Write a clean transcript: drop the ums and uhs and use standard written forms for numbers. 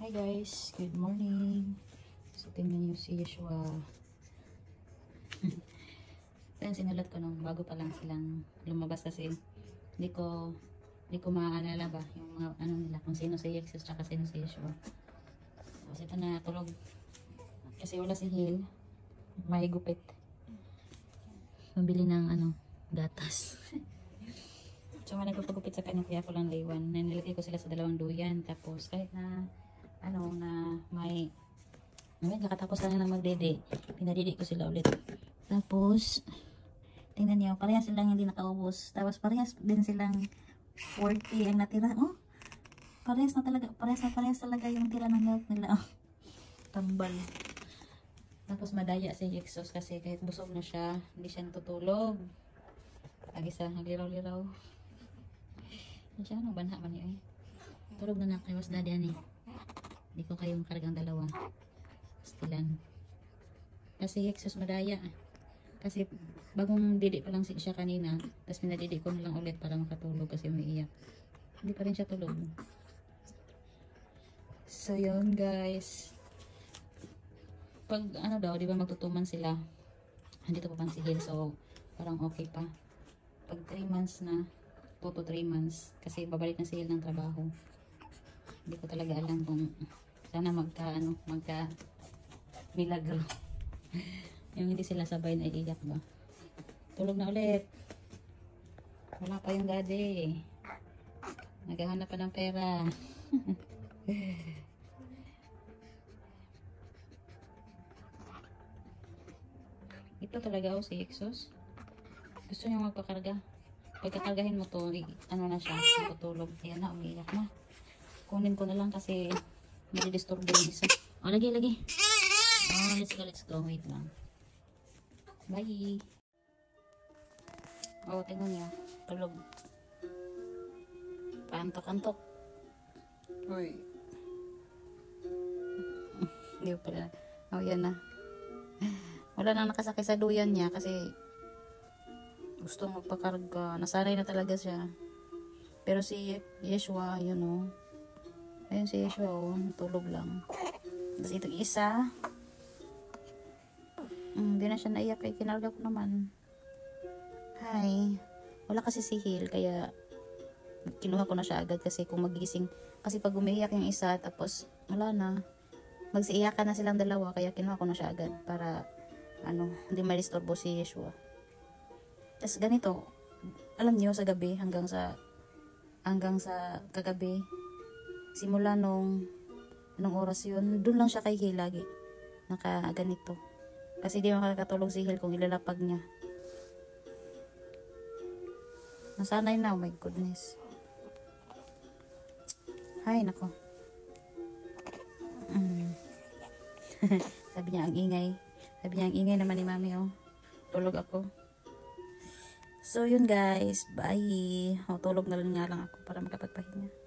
Hi guys, good morning. So tingnan niyo si Yeshua. Yan sinulat ko nung bago pa lang silang lumabas kasi hindi ko maaalala ba yung mga ano nila kung sino si Jesus tsaka sino si Yeshua. Kasi ito na tulog. Kasi wala si Hil. May gupit. Mabili ng gatas. So nagpapagupit sa kanya kaya ako lang laywan. Nilagay ko sila sa dalawang duyan. Tapos kahit na na may kakatapos lang na magdede, pinadede ko sila ulit. Tapos tingnan niyo, parehas silang hindi nakaubos. Tapos parehas din silang 40 ang natira. Oh, parehas talaga yung tira ng milk nila. Oh, tambal. Tapos madaya si Jesus kasi kahit busog na siya, hindi siya natutulog.Ag-isa, nagliraw-liraw. Siya, banha man niya eh. Tulog na nakaiwas daddy ani. Hindi ko kayong kargang dalawa. Stilan. Kasi Jesus madaya. Kasi bagong didi pa lang siya kanina. Tapos pinadidi ko na lang ulit para makatulog kasi umiiyak. Hindi pa rin siya tulog. So yun guys. Pag daw, di ba magtutuman sila. Andito pa pang sigil. So parang okay pa. Pag 3 months na, 2 to 3 months. Kasi babalik na sigil ng trabaho. Hindi ko talaga alam kung sana magka milagro. Yung hindi sila sabay na iiyak ba. Tulog na ulit. Wala pa yung daddy. Naghahanap pa ng pera. Ito talaga si Jesus. Gusto niya magpakarga. Pagkakargahin mo to, na siya, matutulog. Ayan na, umiiyak na. Kunin ko na lang kasi nadi-disturb yung isa. Oh, lagi. Oh, let's go. Wait lang. Bye. Oh, tingnan niyo. Tulog. Paantok-antok. Uy. Hindi pala. Oh, yan na. Wala nang nakasakay sa duyan niya kasi gusto magpakarga. Nasanay na talaga siya. Pero si Yeshua, yun o. Ayun si Yeshua o. Tulog lang. Tapos itong isa. Hindi na siya naiyak kaya kinarga ko naman. Hi. Wala kasi si Hil kaya kinuha ko na siya agad kasi kung magising. Kasi pag umiiyak yung isa tapos wala na. Magsiiyakan na silang dalawa kaya kinuha ko na siya agad para hindi ma-disturbo si Yeshua. Tapos ganito, alam niyo sa gabi hanggang sa kagabi, simula nung oras yun, doon lang siya kay Hil lagi. Naka-ganito. Kasi di makakatulog si Hil kung ilalapag niya. Nasanay na, oh my goodness. Hay, nako. Sabi niya ang ingay naman ni mami, oh. Tulog ako. So, yun guys. Bye. Tulog na lang nga lang ako para makapagpahinga.